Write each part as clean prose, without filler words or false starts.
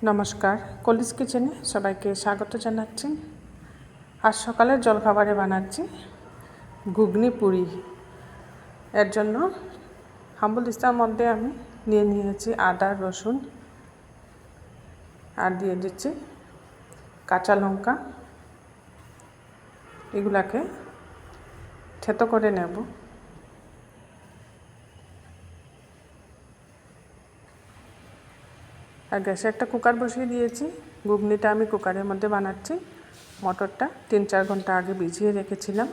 নমস্কার, কলিস কিচেনে সবাইকে স্বাগত জানাচ্ছি। আজ সকালের জলখাবারে বানাচ্ছি ঘুগনি পুরি। এর জন্য হাম্বল দিস্তার মধ্যে আমি নিয়েছি আদা, রসুন আর দিয়ে দিচ্ছি কাঁচা লঙ্কা। এগুলাকে থেতো করে নেব। আর গ্যাসে একটা কুকার বসিয়ে দিয়েছি। ঘুগনিটা আমি কুকারের মধ্যে বানাচ্ছি। মটরটা 3-4 ঘন্টা আগে ভিজিয়ে রেখেছিলাম।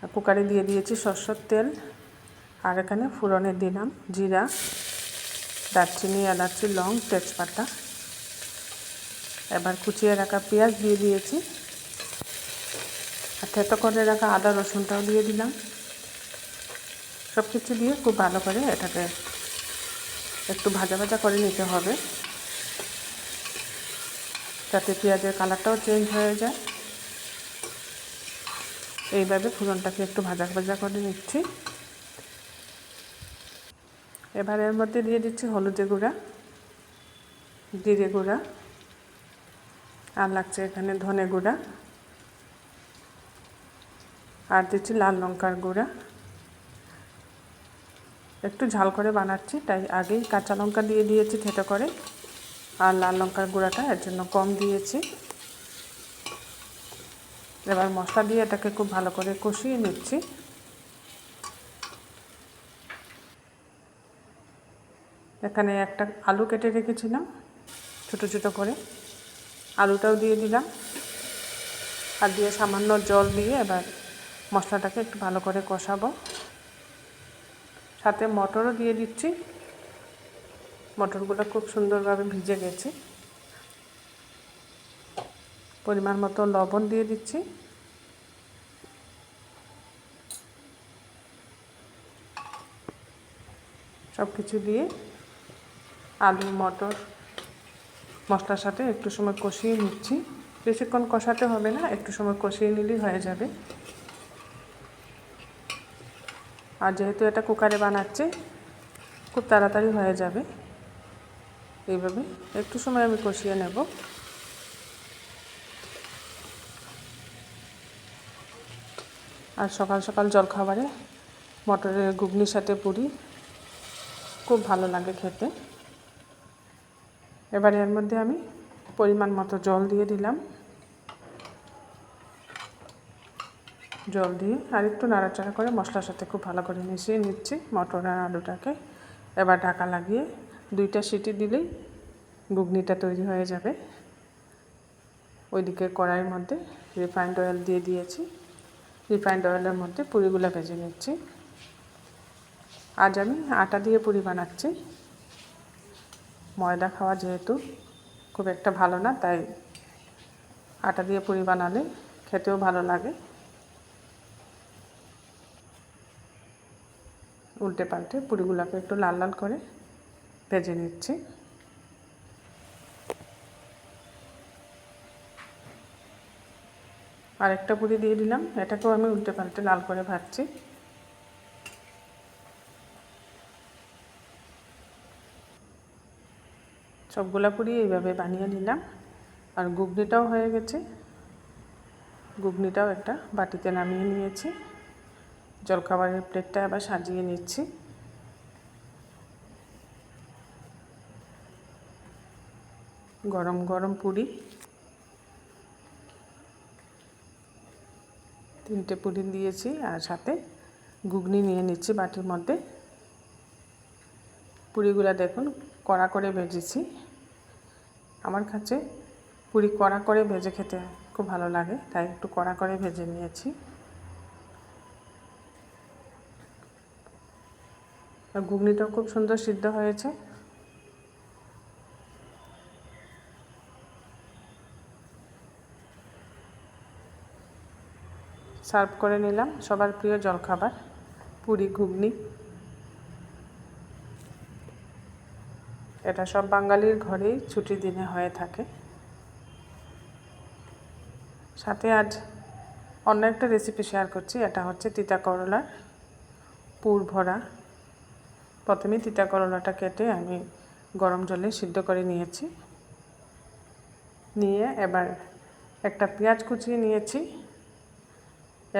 আর কুকারে দিয়ে দিয়েছি সরষের তেল। আর এখানে ফোড়নে দিলাম জিরা, দারচিনি, এলাচি, লং, তেজপাতা। এবার কুচিয়ে রাখা পেঁয়াজ দিয়ে দিয়েছি। আর থেতো করে রাখা আদা রসুনটাও দিয়ে দিলাম। সব কিছু দিয়ে খুব ভালো করে এটাকে একটু ভাজা ভাজা করে নিতে হবে, যাতে পেঁয়াজের কালারটাও চেঞ্জ হয়ে যায়। এইভাবে ফোড়নটাকে একটু ভাজা ভাজা করে নিচ্ছি। এবার এর মধ্যে দিয়ে দিচ্ছি হলুদের গুঁড়া, জিরে গুঁড়া, আর লাগছে এখানে ধনে গুঁড়া, আর দিচ্ছি লাল লঙ্কার গুঁড়া। একটু ঝাল করে বানাচ্ছি, তাই আগেই কাঁচা লঙ্কা দিয়ে দিয়েছি থেতো করে, আর লাল লঙ্কার গুঁড়াটা এর জন্য কম দিয়েছি। এবার মশলা দিয়ে এটাকে খুব ভালো করে কষিয়ে নিচ্ছি। এখানে একটা আলু কেটে রেখেছিলাম ছোটো ছোটো করে, আলুটাও দিয়ে দিলাম। আর দিয়ে সামান্য জল দিয়ে এবার মশলাটাকে একটু ভালো করে কষাবো। সাথে মটরও দিয়ে দিচ্ছি। মটরগুলো খুব সুন্দরভাবে ভিজে গেছে। পরিমাণ মতো লবণ দিয়ে দিচ্ছি। সব কিছু দিয়ে আলু, মটর মশলার সাথে একটু সময় কষিয়ে নিচ্ছি। বেশিক্ষণ কষাতে হবে না, একটু সময় কষিয়ে নিলেই হয়ে যাবে। আর যেহেতু এটা কুকারে বানাচ্ছি, খুব তাড়াতাড়ি হয়ে যাবে। এইভাবে একটু সময় আমি কষিয়ে নেব। আর সকাল সকাল জলখাবারে মটরের ঘুগনির সাথে পুরি খুব ভালো লাগে খেতে। এবারে এর মধ্যে আমি পরিমাণ মতো জল দিয়ে দিলাম। জল দিয়ে আর একটু নাড়াচাড়া করে মশলার সাথে খুব ভালো করে মিশিয়ে নিচ্ছি মটর আর আলুটাকে। এবার ঢাকা লাগিয়ে 2টা সিটি দিলেই ঘুগনিটা তৈরি হয়ে যাবে। ওইদিকে কড়াইয়ের মধ্যে রিফাইন্ড অয়েল দিয়ে দিয়েছি। রিফাইন্ড অয়েলের মধ্যে পুরিগুলো ভেজে নিচ্ছি। আজ আমি আটা দিয়ে পুরি বানাচ্ছি। ময়দা খাওয়া যেহেতু খুব একটা ভালো না, তাই আটা দিয়ে পুরি বানালে খেতেও ভালো লাগে। উল্টে পাল্টে পুরিগুলোকে একটু লাল লাল করে ভেজে নিচ্ছি। আর একটা পুরি দিয়ে দিলাম, এটাকেও আমি উল্টে পাল্টে লাল করে ভাজছি। সবগুলা পুরি এইভাবে বানিয়ে নিলাম। আর ঘুগনিটাও হয়ে গেছে। ঘুগনিটাও একটা বাটিতে নামিয়ে নিয়েছি। জলখাবারের প্লেটটা আবার সাজিয়ে নিচ্ছি। গরম গরম পুরি, 3টে পুরি দিয়েছি, আর সাথে ঘুগনি নিয়ে নিচ্ছি বাটির মধ্যে। পুরিগুলো দেখুন কড়া করে ভেজেছি। আমার কাছে পুরি কড়া করে ভেজে খেতে খুব ভালো লাগে, তাই একটু কড়া করে ভেজে নিয়েছি। আর ঘুগনিটাও খুব সুন্দর সিদ্ধ হয়েছে। সার্ভ করে নিলাম সবার প্রিয় জলখাবার পুরি ঘুগনি। এটা সব বাঙালির ঘরেই ছুটির দিনে হয়ে থাকে। সাথে আজ অন্য একটা রেসিপি শেয়ার করছি। এটা হচ্ছে তিতা করলার পুর ভরা। প্রথমে তিতা করলাটা কেটে আমি গরম জলে সিদ্ধ করে নিয়েছি। নিয়ে এবার একটা পেঁয়াজ কুচিয়ে নিয়েছি,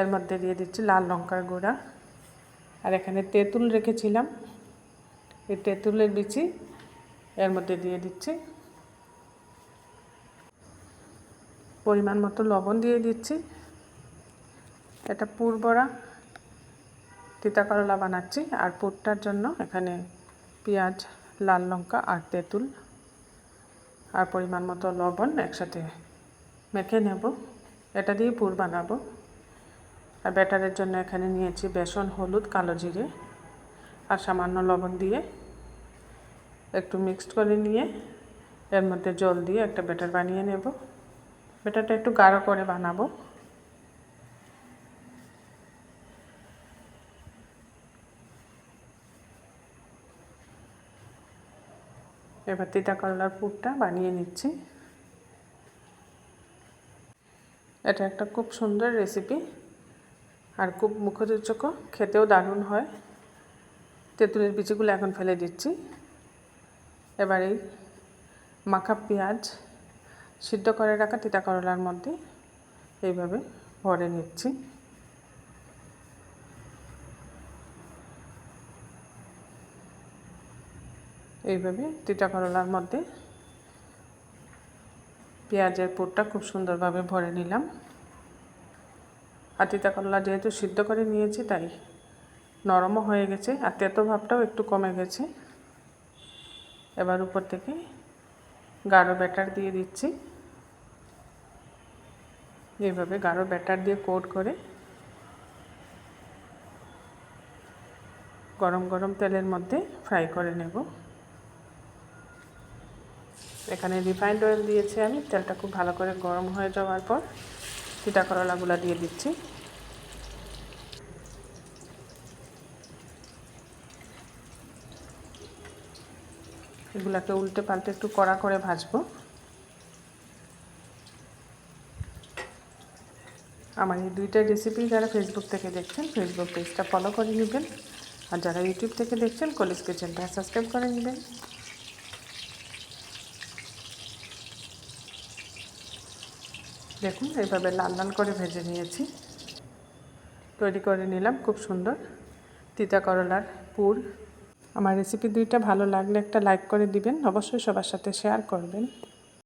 এর মধ্যে দিয়ে দিচ্ছি লাল লঙ্কার গুঁড়া। আর এখানে তেঁতুল রেখেছিলাম, এই তেঁতুলের বিচি এর মধ্যে দিয়ে দিচ্ছি। পরিমাণ মতো লবণ দিয়ে দিচ্ছি। এটা পুর বড়া তিতা করলা বানাচ্ছি, আর পুরটার জন্য এখানে পেঁয়াজ, লাল লঙ্কা আর তেঁতুল আর পরিমাণ মতো লবণ একসাথে মেখে নেব। এটা দিয়ে পুর বানাবো। আর ব্যাটারের জন্য এখানে নিয়েছি বেসন, হলুদ, কালো জিরে আর সামান্য লবণ দিয়ে একটু মিক্সড করে নিয়ে এর মধ্যে জল দিয়ে একটা ব্যাটার বানিয়ে নেব। ব্যাটারটা একটু গাঢ় করে বানাবো। এবার তিতা করলার পুরটা বানিয়ে নিচ্ছি। এটা একটা খুব সুন্দর রেসিপি আর খুব মুখরোচক, খেতেও দারুণ হয়। তেঁতুলের বিচিগুলো এখন ফেলে দিচ্ছি। এবার এই মাখা পেঁয়াজ সিদ্ধ করে রাখা তিতা করলার মধ্যে এইভাবে ভরে নিচ্ছি। এইভাবে তিতা করলার মধ্যে পেঁয়াজের পুরটা খুব সুন্দরভাবে ভরে নিলাম। আর তিতা করলা যেহেতু সিদ্ধ করে নিয়েছি তাই নরমও হয়ে গেছে আর তেতো ভাবটাও একটু কমে গেছে। এবার উপর থেকে গাঢ় ব্যাটার দিয়ে দিচ্ছি। এইভাবে গাঢ় ব্যাটার দিয়ে কোট করে গরম গরম তেলের মধ্যে ফ্রাই করে নেব। এখানে রিফাইন্ড অয়েল দিয়েছি আমি। তেলটা খুব ভালো করে গরম হয়ে যাওয়ার পর তিতা করলাগুলো দিয়ে দিচ্ছি। এগুলাকে উল্টে পাল্টে একটু কড়া করে ভাজবো। আমার এই দুইটা রেসিপি যারা ফেসবুক থেকে দেখছেন ফেসবুক পেজটা ফলো করে নেবেন, আর যারা ইউটিউব থেকে দেখছেন কলিজ কিচেনটা সাবস্ক্রাইব করে নেবেন। দেখুন এইভাবে লাল লাল করে ভেজে নিয়েছি। তৈরি করে নিলাম খুব সুন্দর তিতা করলার পুর। আমার রেসিপি দুইটা ভালো লাগলে একটা লাইক করে দিবেন, অবশ্যই সবার সাথে শেয়ার করবেন।